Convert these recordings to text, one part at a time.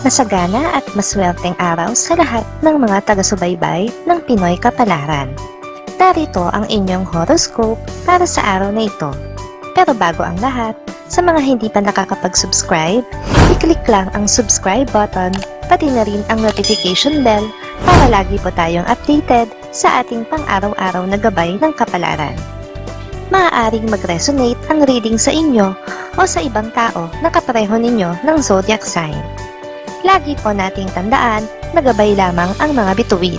Masagana at maswerteng araw sa lahat ng mga taga-subaybay ng Pinoy Kapalaran. Narito ang inyong horoscope para sa araw na ito. Pero bago ang lahat, sa mga hindi pa nakakapag-subscribe, i-click lang ang subscribe button, pati na rin ang notification bell para lagi po tayong updated sa ating pang-araw-araw na gabay ng kapalaran. Maaaring mag-resonate ang reading sa inyo o sa ibang tao na kapareho ninyo ng zodiac sign. Lagi po nating tandaan na gabay lamang ang mga bituin.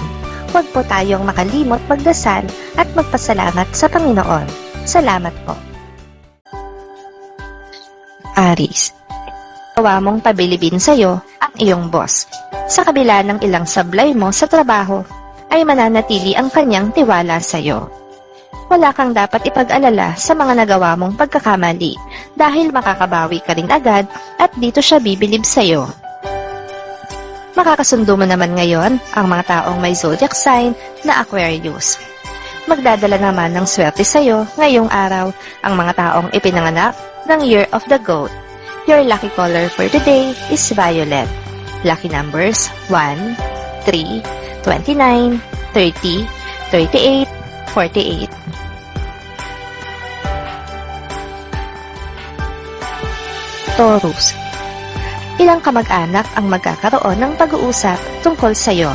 Huwag po tayong makalimot magdasal at magpasalamat sa Panginoon. Salamat po. Aries, gawa mong pabilibin sa'yo ang iyong boss. Sa kabila ng ilang sablay mo sa trabaho, ay mananatili ang kanyang tiwala sa'yo. Wala kang dapat ipag-alala sa mga nagawa mong pagkakamali dahil makakabawi ka rin agad at dito siya bibilib sa'yo. Makakasundo mo naman ngayon ang mga taong may zodiac sign na Aquarius. Magdadala naman ng swerte sa'yo ngayong araw ang mga taong ipinanganak ng Year of the Goat. Your lucky color for today is violet. Lucky numbers 1, 3, 29, 30, 38, 48. Taurus, ilang kamag-anak ang magkakaroon ng pag-uusap tungkol sa iyo.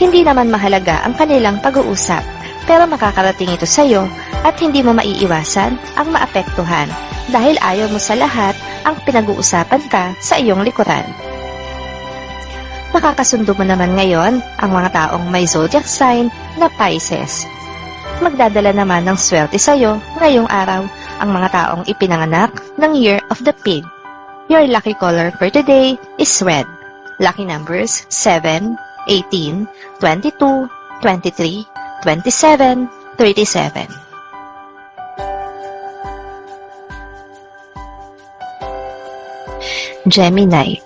Hindi naman mahalaga ang kanilang pag-uusap, pero makakarating ito sa iyo at hindi mo maiiwasan ang maapektuhan dahil ayaw mo sa lahat ang pinag-uusapan ka sa iyong likuran. Makakasundo mo naman ngayon ang mga taong may zodiac sign na Pisces. Magdadala naman ng swerte sa iyo ngayong araw ang mga taong ipinanganak ng Year of the Pig. Your lucky color for today is red. Lucky numbers 7, 18, 22, 23, 27, 37. Gemini,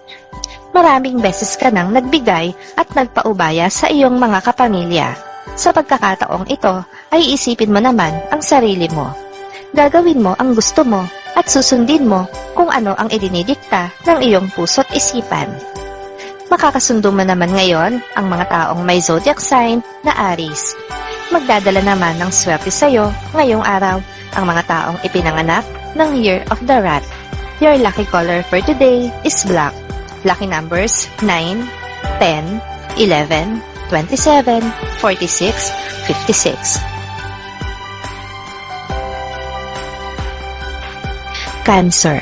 maraming beses ka nang nagbigay at nagpaubaya sa iyong mga kapamilya. Sa pagkakataong ito, ay isipin mo naman ang sarili mo. Gagawin mo ang gusto mo at susundin mo kung ano ang idinidikta ng iyong puso't isipan. Makakasundo mo naman ngayon ang mga taong may zodiac sign na Aries. Magdadala naman ng swerte sa iyo ngayong araw ang mga taong ipinanganak ng Year of the Rat. Your lucky color for today is black. Lucky numbers 9, 10, 11, 27, 46, 56. Cancer,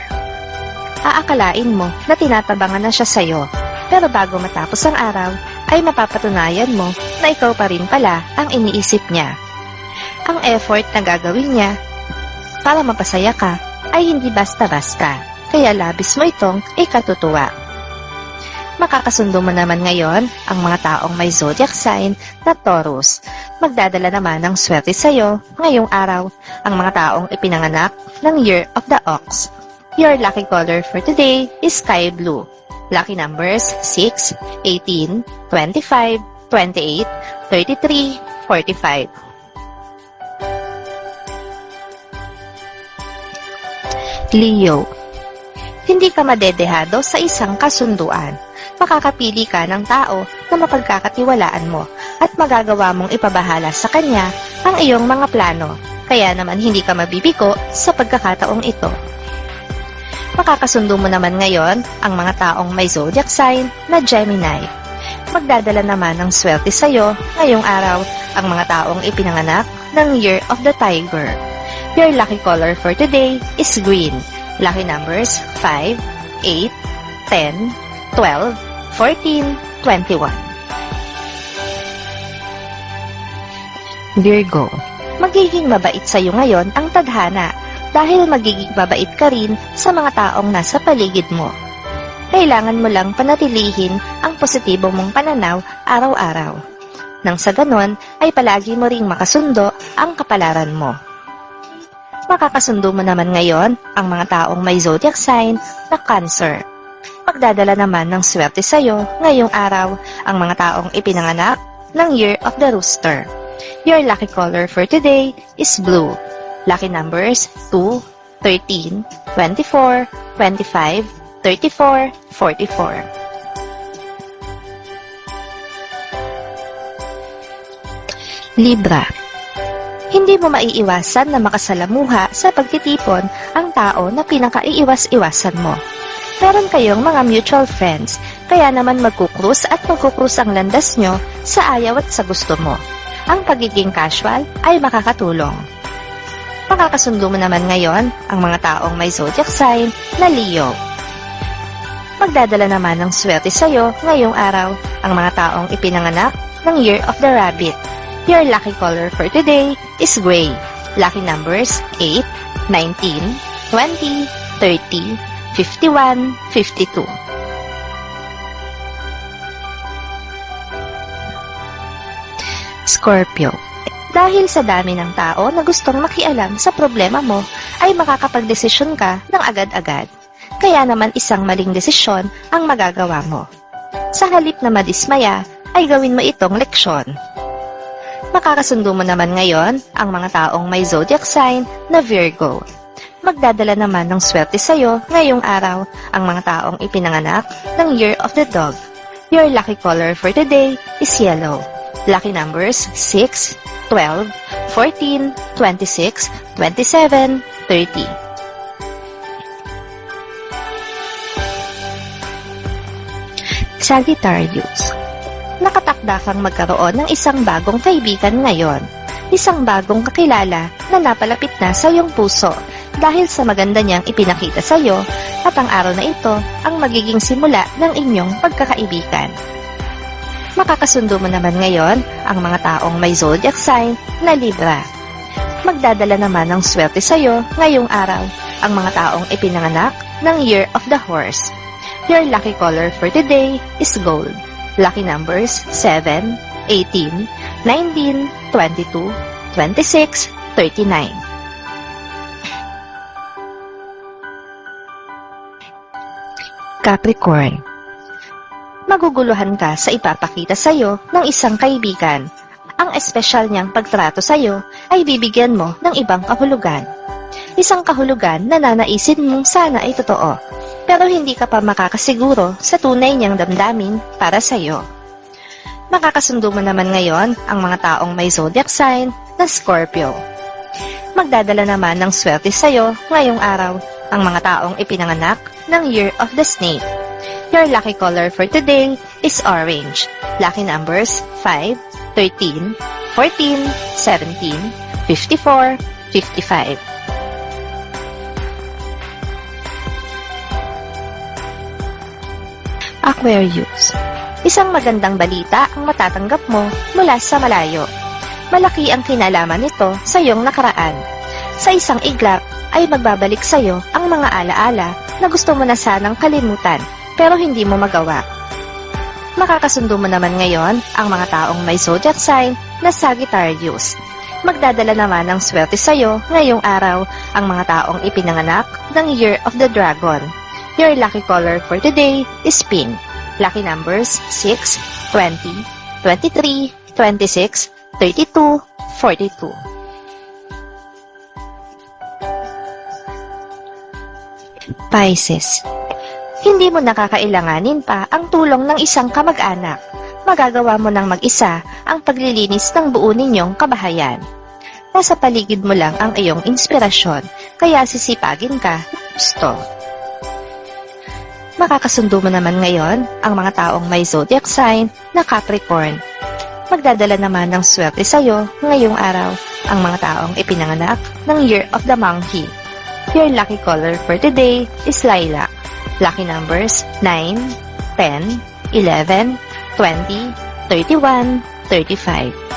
aakalain mo na tinatabangan na siya sa'yo, pero bago matapos ang araw, ay mapapatunayan mo na ikaw pa rin pala ang iniisip niya. Ang effort na gagawin niya para mapasaya ka ay hindi basta-basta, kaya labis mo itong ikatutuwa. Makakasundo mo naman ngayon ang mga taong may zodiac sign na Taurus. Magdadala naman ng swerte sa'yo ngayong araw ang mga taong ipinanganak ng Year of the Ox. Your lucky color for today is sky blue. Lucky numbers 6, 18, 25, 28, 33, 45. Leo, hindi ka madedehado sa isang kasunduan. Makakapili ka ng tao na mapagkakatiwalaan mo at magagawa mong ipabahala sa kanya ang iyong mga plano, kaya naman hindi ka mabibigo sa pagkakataong ito. Makakasundo mo naman ngayon ang mga taong may zodiac sign na Gemini. Magdadala naman ng swerte sa iyo ngayong araw ang mga taong ipinanganak ng Year of the Tiger. Your lucky color for today is green. Lucky numbers 5, 8, 10, 12, 14, 21. Virgo, magiging mabait sa iyo ngayon ang tadhana dahil magiging mabait ka rin sa mga taong nasa paligid mo. Kailangan mo lang panatilihin ang positibo mong pananaw araw-araw. Nang sa ganon ay palagi mo ring makasundo ang kapalaran mo. Makakasundo mo naman ngayon ang mga taong may zodiac sign na Cancer. Magdadala naman ng swerte sa iyo ngayong araw ang mga taong ipinanganak ng Year of the Rooster. Your lucky color for today is blue. Lucky numbers 2, 13, 24, 25, 34, 44. Libra. Hindi mo maiiwasan na makasalamuha sa pagtitipon ang tao na pinakaiiwas-iwasan mo. Meron kayong mga mutual friends, kaya naman magkukrus at magkukrus ang landas nyo sa ayaw at sa gusto mo. Ang pagiging casual ay makakatulong. Makakasundo mo naman ngayon ang mga taong may zodiac sign na Leo. Magdadala naman ng swerte sa'yo ngayong araw ang mga taong ipinanganak ng Year of the Rabbit. Your lucky color for today is gray. Lucky numbers 8, 19, 20, 30, 51, 52. Scorpio. Dahil sa dami ng tao na gustong makialam sa problema mo, ay makakapagdesisyon ka ng agad-agad. Kaya naman isang maling desisyon ang magagawa mo. Sa halip na madismaya, ay gawin mo itong leksyon. Makakasundo mo naman ngayon ang mga taong may zodiac sign na Virgo. Magdadala naman ng swerte sa'yo ngayong araw ang mga taong ipinanganak ng Year of the Dog. Your lucky color for today is yellow. Lucky numbers 6, 12, 14, 26, 27, 30. Sagittarius. Nakatakda kang magkaroon ng isang bagong kaibigan ngayon. Isang bagong kakilala na napalapit na sa iyong puso dahil sa maganda niyang ipinakita sa iyo at ang araw na ito ang magiging simula ng inyong pagkakaibigan. Makakasundo mo naman ngayon ang mga taong may zodiac sign na Libra. Magdadala naman ng swerte sa iyo ngayong araw ang mga taong ipinanganak ng Year of the Horse. Your lucky color for today is gold. Lucky numbers 7, 18, 19, 22, 26, 39. Capricorn. Maguguluhan ka sa ipapakita sa iyo ng isang kaibigan. Ang espesyal niyang pagtrato sa iyo ay bibigyan mo ng ibang kahulugan. Isang kahulugan na nanaisin mong sana ay totoo, pero hindi ka pa makakasiguro sa tunay niyang damdamin para sa iyo. Makakasundo mo naman ngayon ang mga taong may zodiac sign na Scorpio. Magdadala naman ng swerte sa iyo ngayong araw ang mga taong ipinanganak ng Year of the Snake. Your lucky color for today is orange. Lucky numbers 5, 13, 14, 17, 54, 55. Aquarius. Isang magandang balita ang matatanggap mo mula sa malayo. Malaki ang kinalaman nito sa iyong nakaraan. Sa isang iglap ay magbabalik sa iyo ang mga alaala na gusto mo na sanang kalimutan pero hindi mo magawa. Makakasundo mo naman ngayon ang mga taong may zodiac sign na Sagittarius. Magdadala naman ng swerte sa iyo ngayong araw ang mga taong ipinanganak ng Year of the Dragon. Your lucky color for today is pink. Lucky numbers 6, 20, 23, 26, 32, 42. Pisces. Hindi mo nakakailanganin pa ang tulong ng isang kamag-anak. Magagawa mo ng mag-isa ang paglilinis ng buo ninyong kabahayan. Nasa paligid mo lang ang iyong inspirasyon, kaya sisipagin ka gusto. Makakasundo mo naman ngayon ang mga taong may zodiac sign na Capricorn. Magdadala naman ng swerte sa iyo ngayong araw ang mga taong ipinanganak ng Year of the Monkey. Your lucky color for today is lilac. Lucky numbers 9, 10, 11, 20, 31, 35.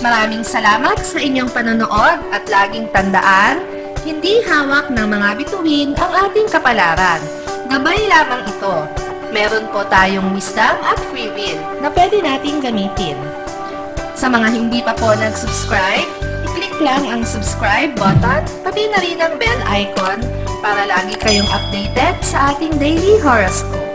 Maraming salamat sa inyong panonood at laging tandaan, hindi hawak ng mga bituin ang ating kapalaran. Gabay lamang ito. Meron po tayong wisdom at free will na pwede nating gamitin. Sa mga hindi pa po nag-subscribe, i-click lang ang subscribe button, pati na rin ang bell icon para lagi kayong updated sa ating daily horoscope.